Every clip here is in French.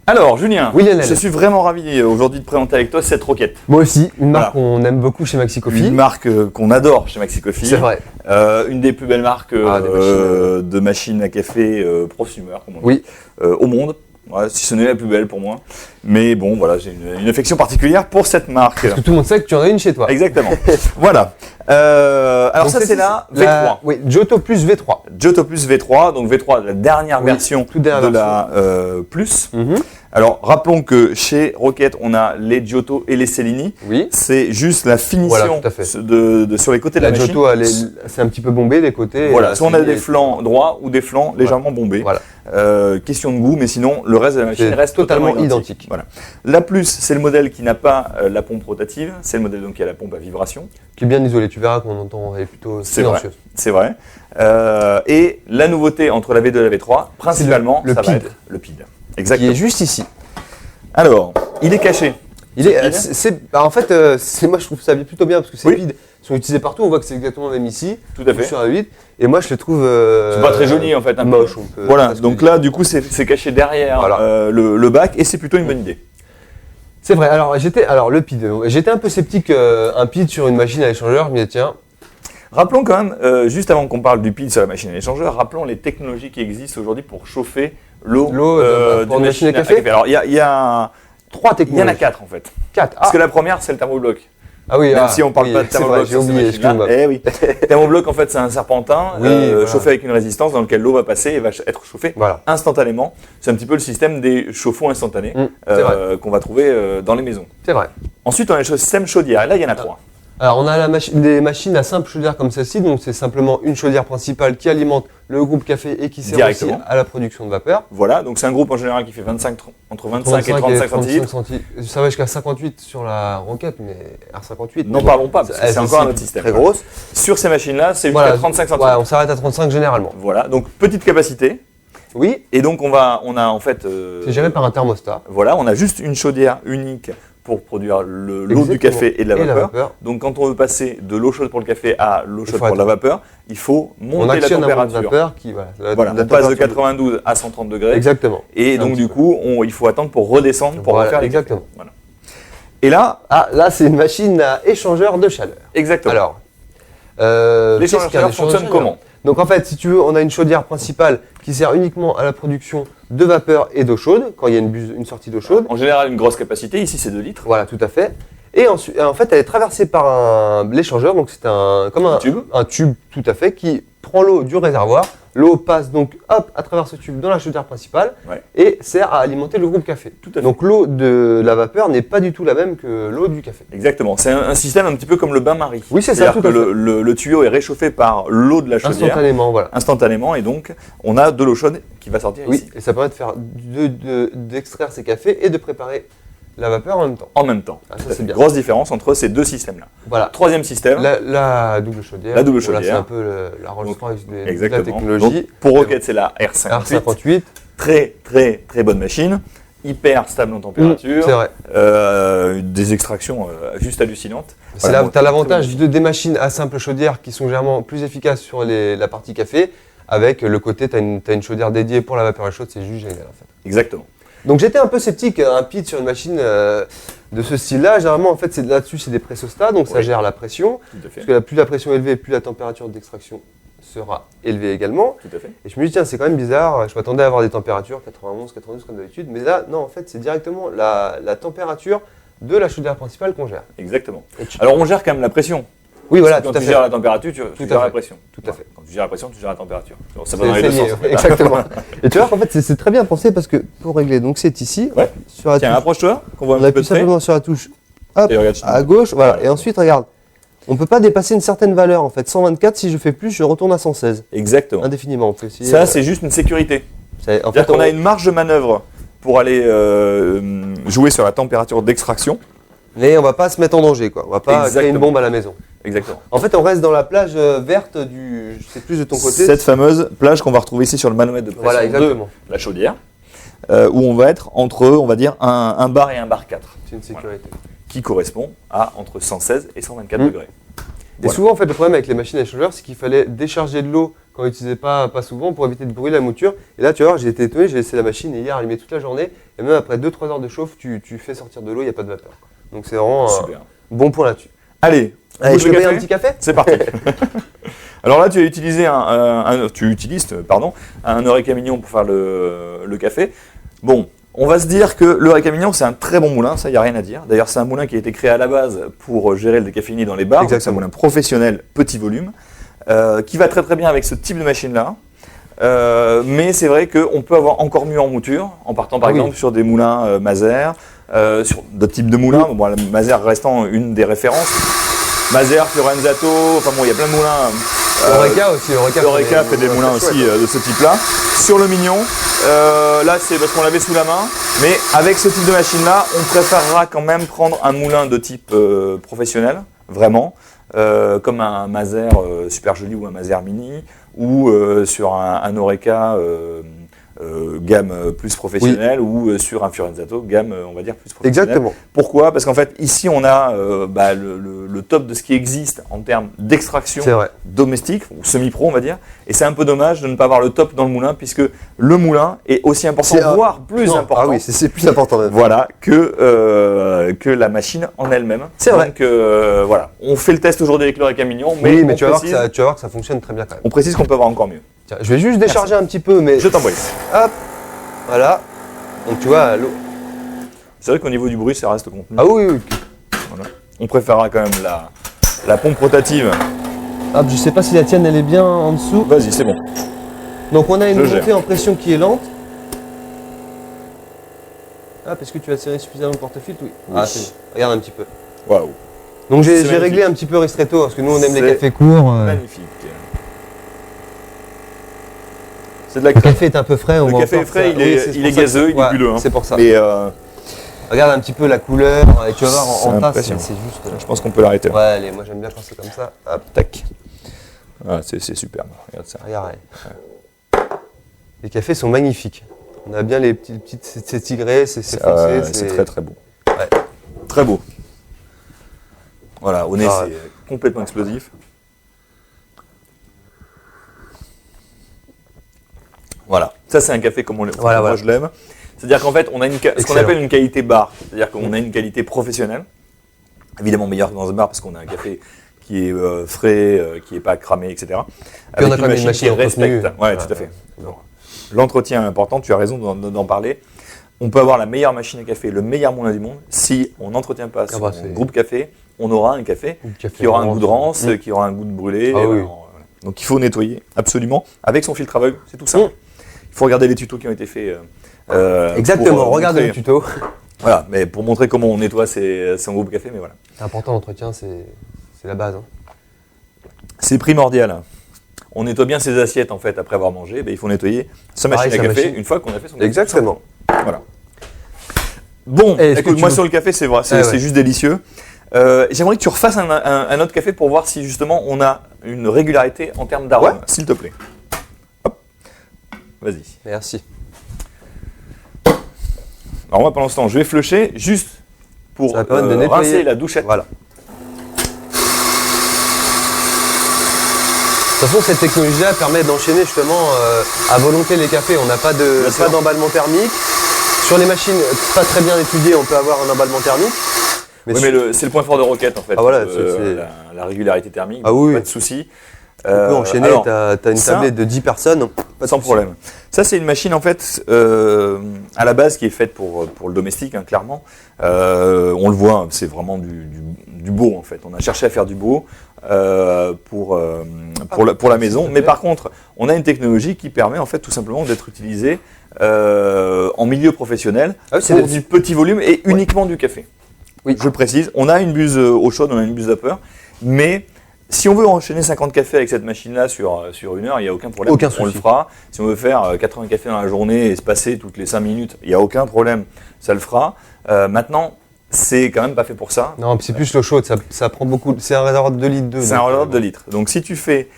Alors, Julien, Oui, Lionel. je suis vraiment ravi aujourd'hui de présenter avec toi cette roquette. Moi aussi, une marque qu'on aime beaucoup chez Maxi Coffee. Une marque qu'on adore chez Maxi Coffee. C'est vrai. Une des plus belles marques de machines à café prosumer, comme on dit, au monde. Ouais, si ce n'est la plus belle pour moi. Mais bon, voilà, j'ai une affection particulière pour cette marque. Parce que tout le monde sait que tu en as une chez toi. Exactement. Voilà. Alors donc ça, c'est la V3. Oui, Giotto Plus V3. Giotto Plus V3. Donc V3, la dernière version de la Plus. Alors, rappelons que chez Rocket, on a les Giotto et les Cellini. Oui. C'est juste la finition sur les côtés de la machine. Giotto, c'est un petit peu bombé des côtés. Voilà, soit on a des flancs droits ou des flancs légèrement bombés. Voilà. Question de goût, mais sinon, le reste de la machine reste totalement identique. Voilà. La Plus, c'est le modèle qui n'a pas la pompe rotative. C'est le modèle donc qui a la pompe à vibration. Qui est bien isolé. Tu verras qu'on entend, elle est plutôt silencieuse. C'est vrai. Et la nouveauté entre la V2 et la V3, principalement, ça va être le PID. Exactement. Qui est juste ici. Alors, il est caché. En fait, moi je trouve ça plutôt bien parce que ces pids sont utilisés partout. On voit que c'est exactement le même ici. Tout à fait. Sur la 8. Et moi je les trouve. C'est pas très joli en fait. Un moche. Voilà. Donc là, du coup, c'est caché derrière le bac et c'est plutôt une bonne idée. C'est vrai. Alors le PID. J'étais un peu sceptique. Un PID sur une machine à échangeur. Je me disais tiens. Rappelons quand même, juste avant qu'on parle du PID sur la machine à échangeur, rappelons les technologies qui existent aujourd'hui pour chauffer l'eau d'une machine à café. Alors, il y a 3 technologies. Il y en a 4 en fait. 4. Parce que la première, c'est le thermobloc. Ah oui, même si on ne parle pas de thermobloc, j'ai oublié, excuse-moi. Thermobloc, en fait, c'est un serpentin chauffé avec une résistance dans lequel l'eau va passer et va être chauffée instantanément. C'est un petit peu le système des chauffe-eau instantanés qu'on va trouver dans les maisons. C'est vrai. Ensuite, on a le système chaudière. Et là, il y en a 3. Alors, on a des machines à simple chaudière comme celle-ci. Donc, c'est simplement une chaudière principale qui alimente le groupe café et qui sert aussi à la production de vapeur. Voilà, donc c'est un groupe en général qui fait entre 25 et 35 centilitres. Ça va jusqu'à 58 sur la Rocket, mais R58. N'en parlons pas, parce que c'est encore un autre système. Très grosse. Sur ces machines-là, c'est jusqu'à 35 centilitres. Ouais, on s'arrête à 35 généralement. Voilà, donc petite capacité. Oui. Et donc on a en fait. C'est géré par un thermostat. Voilà, on a juste une chaudière unique pour produire l'eau du café et de la vapeur. Donc quand on veut passer de l'eau chaude pour le café à l'eau chaude pour la vapeur, il faut monter la température. On passe de 92 à 130 degrés. Exactement. Et donc du coup, il faut attendre pour redescendre pour refaire les cafés. Voilà. Et là, c'est une machine à échangeur de chaleur. Exactement. Alors, l'échangeur de chaleur fonctionne comment ? Donc en fait, si tu veux, on a une chaudière principale qui sert uniquement à la production de vapeur et d'eau chaude, quand il y a une sortie d'eau chaude. En général, une grosse capacité, ici c'est 2 litres. Voilà, tout à fait. Et ensuite, en fait, elle est traversée par l'échangeur, donc c'est un tube tout à fait, qui prend l'eau du réservoir. L'eau passe donc à travers ce tube dans la chaudière principale et sert à alimenter le groupe café. Tout à fait. Donc l'eau de la vapeur n'est pas du tout la même que l'eau du café. Exactement. C'est un système un petit peu comme le bain-marie. Oui, c'est ça. Tout à fait. Le tuyau est réchauffé par l'eau de la chaudière. Instantanément, et donc on a de l'eau chaude qui va sortir ici. Oui, et ça permet de faire d'extraire ces cafés et de préparer la vapeur en même temps. Ça, c'est bien. Grosse différence entre ces deux systèmes-là. Voilà. Troisième système. La double chaudière. La double chaudière. C'est un peu la Rolls-Royce de la technologie. Donc, pour Rocket, c'est la R58. Très, très, très bonne machine. Hyper stable en température. C'est vrai. Des extractions juste hallucinantes. Tu as l'avantage des machines à simple chaudière qui sont généralement plus efficaces sur la partie café. Avec le côté, tu as une chaudière dédiée pour la vapeur chaude. C'est juste génial en fait. Exactement. Donc j'étais un peu sceptique, un PID sur une machine de ce style-là. Généralement, en fait, là-dessus, c'est des pressostats, donc ça gère la pression. Tout à fait. Parce que plus la pression est élevée, plus la température d'extraction sera élevée également. Tout à fait. Et je me dis, tiens, c'est quand même bizarre. Je m'attendais à avoir des températures 91, 92 comme d'habitude. Mais là, non, en fait, c'est directement la température de la chaudière principale qu'on gère. Exactement. Alors on gère quand même la pression. Oui, voilà, quand tout à fait. tu gères la température, tu gères la pression. Tout à fait. Quand tu gères la pression, tu gères la température. Ça va dans les deux sens. Exactement. Et tu vois qu'en fait, c'est très bien pensé parce que pour régler, donc c'est ici. Ouais. Sur la Tiens, approche-toi, qu'on voit un on petit peu appuie de près. simplement sur la touche Regarde, à gauche, voilà. Et ensuite, regarde, on ne peut pas dépasser une certaine valeur. En fait, 124, si je fais plus, je retourne à 116. Exactement. Indéfiniment. On peut essayer, ça, c'est juste une sécurité. En fait, on a une marge de manœuvre pour aller jouer sur la température d'extraction. Mais on va pas se mettre en danger, quoi. On va pas créer une bombe à la maison. Exactement. En fait, on reste dans la plage verte du. Je sais plus de ton côté. Cette fameuse plage qu'on va retrouver ici sur le manomètre de pression de la chaudière, où on va être entre, on va dire, un bar et un bar 4. C'est une sécurité. Qui correspond à entre 116 et 124 degrés. Et souvent, en fait, le problème avec les machines à échangeur, c'est qu'il fallait décharger de l'eau quand on l'utilisait pas souvent pour éviter de brûler la mouture. Et là, tu vois, j'ai été étonné, j'ai laissé la machine hier allumée toute la journée. Et même après 2-3 heures de chauffe, tu fais sortir de l'eau, il n'y a pas de vapeur. Donc c'est vraiment un bon point là-dessus. Allez, je vais un petit café. C'est parti. Alors là, tu as utilisé un Eureka Mignon pour faire le café. Bon, on va se dire que le Eureka Mignon, c'est un très bon moulin, ça, il n'y a rien à dire. D'ailleurs, c'est un moulin qui a été créé à la base pour gérer le décaféiné dans les bars. C'est un moulin professionnel, petit volume, qui va très très bien avec ce type de machine-là. Mais c'est vrai qu'on peut avoir encore mieux en mouture, en partant par exemple sur des moulins Mazer, sur d'autres types de moulins. Bon, la Mazer restant une des références. Mazer, Fiorenzato, enfin bon, il y a plein de moulins. Eureka aussi. Eureka fait des moulins aussi de ce type-là. Sur le Mignon, là c'est parce qu'on l'avait sous la main, mais avec ce type de machine-là, on préférera quand même prendre un moulin de type professionnel, vraiment, comme un Mazer super joli ou un Mazer mini, ou sur un Eureka gamme plus professionnelle ou sur un Fiorenzato gamme on va dire plus professionnelle. Exactement. Pourquoi ? Parce qu'en fait ici on a le top de ce qui existe en termes d'extraction domestique ou semi-pro on va dire, et c'est un peu dommage de ne pas avoir le top dans le moulin puisque le moulin est aussi important, voire plus important. Ah oui, c'est plus important même. Voilà, que la machine en elle-même. C'est vrai. Donc voilà, on fait le test aujourd'hui avec l'Eureka Mignon, mais tu vas voir que ça fonctionne très bien quand même. On précise qu'on peut avoir encore mieux. Tiens, je vais juste décharger un petit peu, mais... Je t'en prie. Hop, voilà. Donc tu vois, l'eau... C'est vrai qu'au niveau du bruit, ça reste contenu. Ah oui. Voilà. On préférera quand même la pompe rotative. Hop, je sais pas si la tienne, elle est bien en dessous. Vas-y, c'est bon. Donc on a une montée en pression qui est lente. Ah, est-ce que tu as serré suffisamment le porte-fil ? Oui. Ah, c'est bon. Regarde un petit peu. Waouh. Donc j'ai réglé un petit peu ristretto, parce que nous on aime les cafés courts. Magnifique. Le café est un peu frais. Le café est frais, il est gazeux, il est bulleux. C'est pour ça. Mais regarde un petit peu la couleur, et tu vas voir en tasse, c'est juste... Je pense qu'on peut l'arrêter. Ouais, allez, moi j'aime bien quand c'est comme ça. Hop, tac. Ah, c'est superbe, regarde ça. Regarde, les cafés sont magnifiques. On a bien les petites c'est tigré, c'est foncé. C'est très très beau. Ouais. Très beau. Voilà, au nez c'est complètement explosif. Voilà, ça c'est un café comme moi je l'aime. C'est-à-dire qu'en fait, on a ce qu'on appelle une qualité bar. C'est-à-dire qu'on a une qualité professionnelle. Évidemment meilleure que dans un bar parce qu'on a un café qui est frais, qui n'est pas cramé, etc. Puis on a quand même une machine qui respecte. Oui, tout à fait. L'entretien est important, tu as raison d'en parler. On peut avoir la meilleure machine à café, le meilleur moulin du monde. Si on n'entretient pas son groupe café, on aura un café qui aura un goût de rance, qui aura un goût de brûlé. Donc il faut nettoyer absolument avec son filtre à aveugle, c'est tout ça. Il faut regarder les tutos qui ont été faits. Exactement, regardez le tuto. Voilà, mais pour montrer comment on nettoie son groupe café, mais voilà. C'est important l'entretien, c'est la base. C'est primordial. On nettoie bien ses assiettes en fait après avoir mangé, il faut nettoyer sa machine à café une fois qu'on a fait son café. Exactement. Voilà. Bon, écoute, moi sur le café, c'est vrai, c'est juste délicieux. J'aimerais que tu refasses un autre café pour voir si justement on a une régularité en termes d'arôme, s'il te plaît. Hop. Vas-y. Merci. Alors moi pendant ce temps, je vais flusher juste pour rincer la douchette. Voilà. De toute façon, cette technologie-là permet d'enchaîner justement à volonté les cafés. On n'a pas d'emballement thermique. Sur les machines pas très bien étudiées, on peut avoir un emballement thermique. Mais c'est le point fort de Rocket en fait. Ah, voilà, la régularité thermique, pas de souci. On peut enchaîner, tu as une tablette de 10 personnes. Sans problème. Ça, c'est une machine en fait à la base qui est faite pour le domestique, clairement. On le voit, c'est vraiment du beau en fait. On a cherché à faire du beau pour la maison. Mais par contre, on a une technologie qui permet en fait tout simplement d'être utilisée en milieu professionnel pour du petit volume et uniquement du café. Oui. Je précise, on a une buse eau chaude, on a une buse vapeur, mais si on veut enchaîner 50 cafés avec cette machine-là sur une heure, il n'y a aucun problème. On le fera. Si on veut faire 80 cafés dans la journée et se passer toutes les 5 minutes, il n'y a aucun problème, ça le fera. Maintenant, c'est quand même pas fait pour ça. Non, c'est plus l'eau chaude, ça prend beaucoup. C'est un réservoir de 2 litres. C'est un réservoir de 2 litres. Donc si tu fais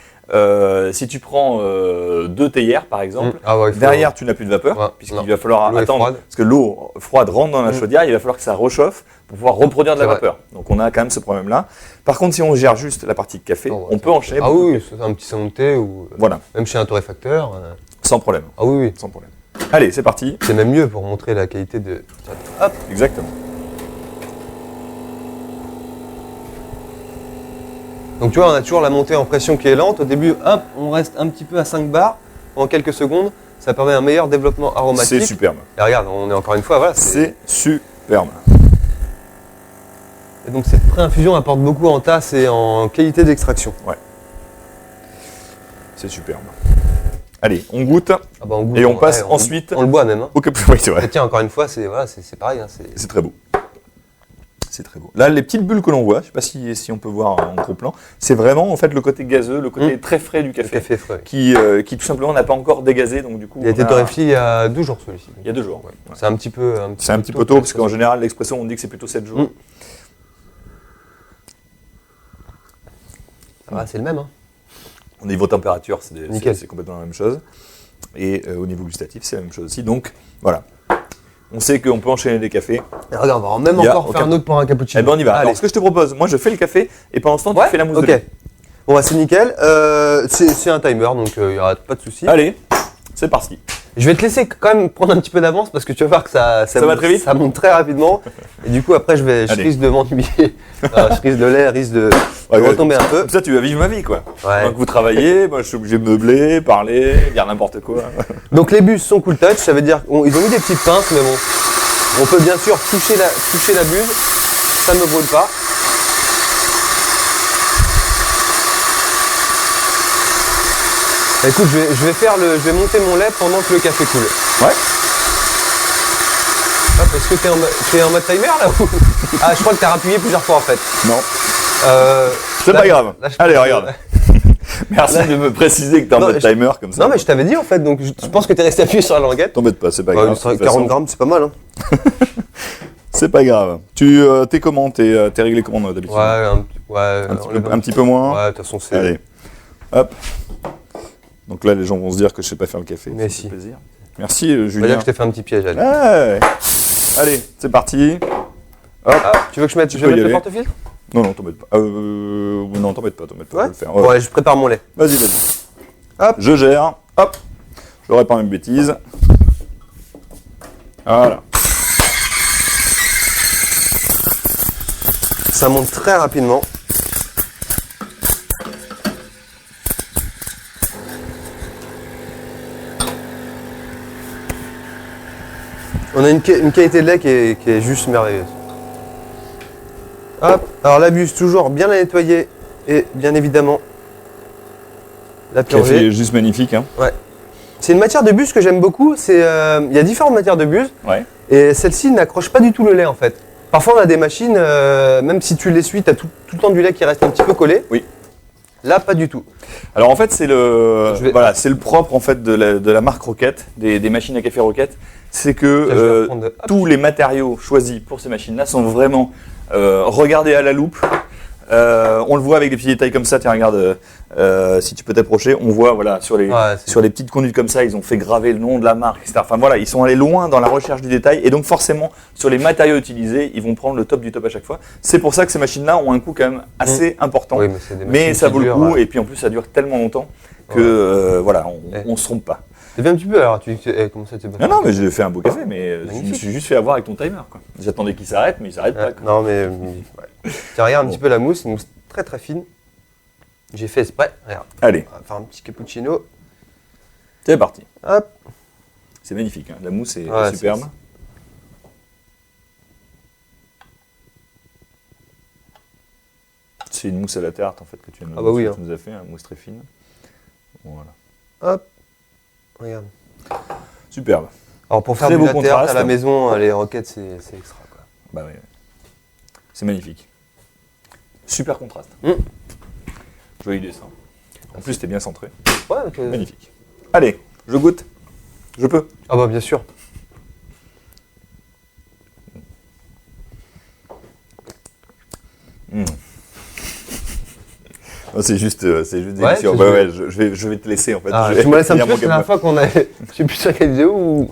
si tu prends 2 théières par exemple, ouais, derrière tu n'as plus de vapeur, puisqu'il va falloir attendre, parce que l'eau froide rentre dans la chaudière, il va falloir que ça réchauffe pour pouvoir reproduire de la vapeur. Donc on a quand même ce problème-là. Par contre, si on gère juste la partie café, on peut enchaîner. Ah oui, c'est un petit salon de thé ou même chez un torréfacteur. Sans problème. Ah oui, sans problème. Allez, c'est parti. C'est même mieux pour montrer la qualité de. Hop. Exactement. Donc tu vois, on a toujours la montée en pression qui est lente. Au début, hop, on reste un petit peu à 5 bars pendant quelques secondes. Ça permet un meilleur développement aromatique. C'est superbe. Et regarde, on est encore une fois, voilà. C'est superbe. Et donc cette pré-infusion apporte beaucoup en tasse et en qualité d'extraction. Ouais. C'est superbe. Allez, on goûte. On goûte et on passe ensuite. On le boit même. Hein. Au cappuccino. Oui, c'est vrai. Et tiens, encore une fois, c'est pareil. Hein, c'est très beau. C'est très beau. Là, les petites bulles que l'on voit, je ne sais pas si on peut voir en gros plan, c'est vraiment en fait le côté gazeux, le côté très frais du café, frais, qui tout simplement n'a pas encore dégazé. Donc du coup, il a été torréfié il y a 2 jours celui-ci. Il y a 2 jours. Ouais. C'est un petit peu. C'est un petit peu tôt parce qu'en général, l'expresso, on dit que c'est plutôt 7 jours. C'est le même. Hein. Au niveau température, c'est complètement la même chose. Et au niveau gustatif, c'est la même chose aussi. Donc voilà. On sait qu'on peut enchaîner des cafés. Et regarde, on va même encore faire un autre pour un cappuccino. Eh ben on y va. Alors, ce que je te propose, moi je fais le café et pendant ce temps, tu fais la mousse de lait. Bon, c'est nickel. C'est un timer, donc il n'y aura pas de souci. Allez, c'est parti. Je vais te laisser quand même prendre un petit peu d'avance parce que tu vas voir que ça va très vite. Ça monte très rapidement. Et du coup, après, je risque de m'ennuyer. Je risque de l'air, risque de retomber un peu. Comme ça, tu vas vivre ma vie, quoi. Ouais. Donc, vous travaillez, moi, je suis obligé de meubler, parler, dire n'importe quoi. Donc, les bus sont cool touch. Ça veut dire qu'ils ont mis des petites pinces, mais bon. On peut bien sûr toucher la buse. Ça ne me brûle pas. Écoute, je vais monter mon lait pendant que le café coule. Ouais. Est-ce que t'es en mode timer là ou... Ah, je crois que t'as rappuyé plusieurs fois en fait. Non. C'est pas grave. Allez, regarde. Merci de me préciser que t'es en mode timer comme ça. Non, mais je t'avais dit en fait, donc je pense que t'es resté appuyé sur la languette. T'embête pas, c'est pas grave. 40 grammes, c'est pas mal. Hein. C'est pas grave. T'es comment? T'es réglé comment d'habitude? Un petit peu moins. Ouais, de toute façon, c'est. Allez. Hop. Donc là, les gens vont se dire que je sais pas faire le café. Mais si. Plaisir. Merci, Julien. On va dire que je t'ai fait un petit piège. Allez, allez, c'est parti. Hop. Tu veux que je mette le porte-filtre? Non, t'embête pas. Non, t'embête pas. Ouais. Je vais le faire. Ouais, je prépare mon lait. Vas-y. Hop. Je gère. Hop. Je n'aurai pas une bêtise. Voilà. Ça monte très rapidement. On a une qualité de lait qui est juste merveilleuse. Hop, alors la buse, toujours bien la nettoyer et bien évidemment la purger. Café juste magnifique. Hein. Ouais. C'est une matière de buse que j'aime beaucoup. Il y a différentes matières de buse et celle-ci n'accroche pas du tout le lait en fait. Parfois on a des machines, même si tu l'essuies, tu as tout le temps du lait qui reste un petit peu collé. Oui. Là, pas du tout. Alors en fait, c'est le propre en fait de la marque Rocket, des machines à café Rocket, c'est que tous les matériaux choisis pour ces machines-là sont vraiment regardés à la loupe. On le voit avec des petits détails comme ça. Tiens, regarde, si tu peux t'approcher, on voit sur les petites conduites comme ça, ils ont fait graver le nom de la marque, etc. Enfin voilà, ils sont allés loin dans la recherche du détail et donc forcément sur les matériaux utilisés, ils vont prendre le top du top à chaque fois. C'est pour ça que ces machines-là ont un coût quand même assez important, oui, mais ça vaut le coup et puis en plus ça dure tellement longtemps que on se trompe pas. T'es bien un petit peu alors, comment ça t'es pas? Non, mais j'ai fait un beau café, mais je me suis juste fait avoir avec ton timer. J'attendais qu'il s'arrête, mais il s'arrête pas. Non, mais tiens, regarde un petit peu la mousse, une mousse très très fine. J'ai fait exprès, regarde. Allez. On va faire un petit cappuccino. C'est parti. Hop. C'est magnifique, hein. La mousse est superbe. C'est une mousse à la tarte en fait que tu nous as fait, une mousse très fine. Voilà. Hop. Regarde. Superbe. Alors pour faire du latte art à la maison, les roquettes c'est extra quoi. Bah oui. C'est magnifique. Super contraste. Joli dessin. En plus t'es bien centré. Ouais, magnifique. Allez, je goûte. Je peux. Ah bah bien sûr. C'est juste délicieux. Ouais, je vais te laisser en fait. Tu me laisses un petit peu, c'est la dernière fois qu'on a. Je sais plus sur quelle vidéo ou.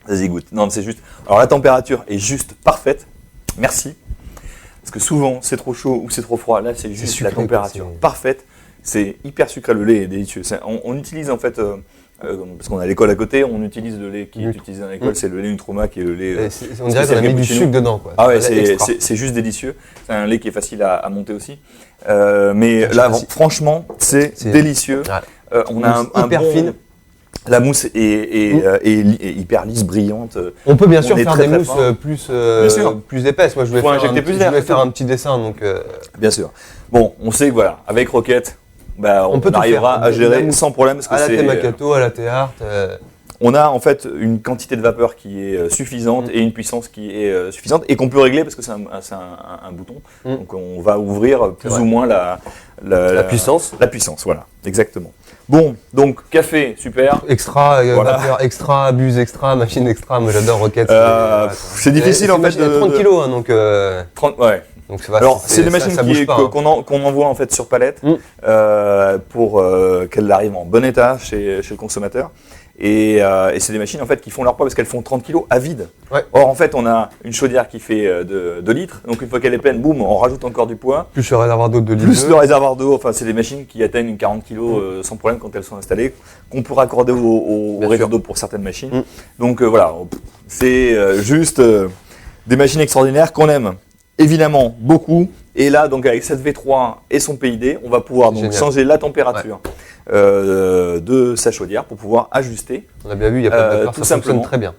Vas-y, goûte. Non, c'est juste. Alors la température est juste parfaite. Merci. Parce que souvent c'est trop chaud ou c'est trop froid. Là, c'est juste la température parfaite. C'est hyper sucré. Le lait est délicieux. On utilise en fait. Parce qu'on a l'école à côté, on utilise le lait qui est utilisé dans l'école, c'est le lait Nutroma qui est le lait. On dirait qu'on a mis du sucre dedans, quoi. Ah ouais, c'est juste délicieux. C'est un lait qui est facile à monter aussi. Mais là, franchement, c'est délicieux. On a un hyper fine. La mousse est hyper lisse, brillante. On peut bien sûr faire des mousses plus épaisses. Moi, je voulais faire un petit dessin, donc. Bien sûr. Bon, on sait que voilà, avec Rocket. On arrivera à gérer sans problème. Parce que à la Macchiato, à la Art. On a en fait une quantité de vapeur qui est suffisante et une puissance qui est suffisante et qu'on peut régler parce que c'est un bouton. Donc on va ouvrir plus ou moins la puissance. La puissance, voilà, exactement. Bon, donc café, super. Extra, vapeur extra, buse extra, machine extra. Moi j'adore Rocket. C'est difficile en fait. 30 kilos, donc. 30, ouais. Donc, alors c'est des machines qu'on envoie en fait sur palette pour qu'elles arrivent en bon état chez le consommateur et c'est des machines en fait qui font leur poids parce qu'elles font 30 kg à vide. Or en fait on a une chaudière qui fait 2 litres, donc une fois qu'elle est pleine, boum, on rajoute encore du poids. Plus le réservoir d'eau de litre. Plus le réservoir d'eau, enfin c'est des machines qui atteignent 40 kg sans problème quand elles sont installées, qu'on peut raccorder au réservoir d'eau pour certaines machines. Donc voilà, c'est juste des machines extraordinaires qu'on aime. Évidemment, beaucoup. Et là, donc avec cette V3 et son PID, on va pouvoir donc changer la température de sa chaudière pour pouvoir ajuster. On a bien vu, il n'y a pas de vapeur, ça fonctionne très bien.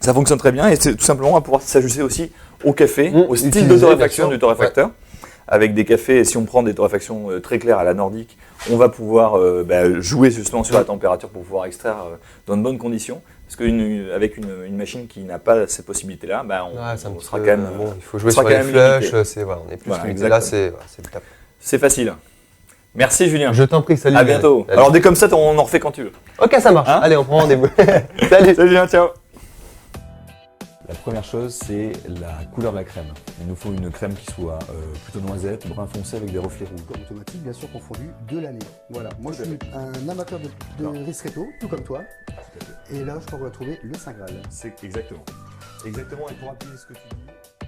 Ça fonctionne très bien et tout simplement, on va pouvoir s'ajuster aussi au café, au style de torréfaction du torréfacteur. Avec des cafés, si on prend des torréfactions très claires à la nordique, on va pouvoir jouer justement sur la température pour pouvoir extraire dans de bonnes conditions. Parce qu'avec une machine qui n'a pas ces possibilités-là, on sera quand même. Il faut jouer sur les flushs, on est plus limité. Là, c'est le top. C'est facile. Merci Julien. Je t'en prie, salut. À bientôt. Alors dès comme ça, on en refait quand tu veux. Ok, ça marche. Allez, on prend rendez-vous. Salut. Salut Julien, ciao. La première chose, c'est la couleur de la crème. Il nous faut une crème qui soit plutôt noisette, brun foncé avec des reflets rouges. Comme automatique, bien sûr, confondu de l'année. Voilà, moi je suis un amateur de ristretto, tout comme toi. Et là, je crois qu'on va trouver le Saint Graal. C'est exactement. Exactement, et pour appuyer ce que tu dis.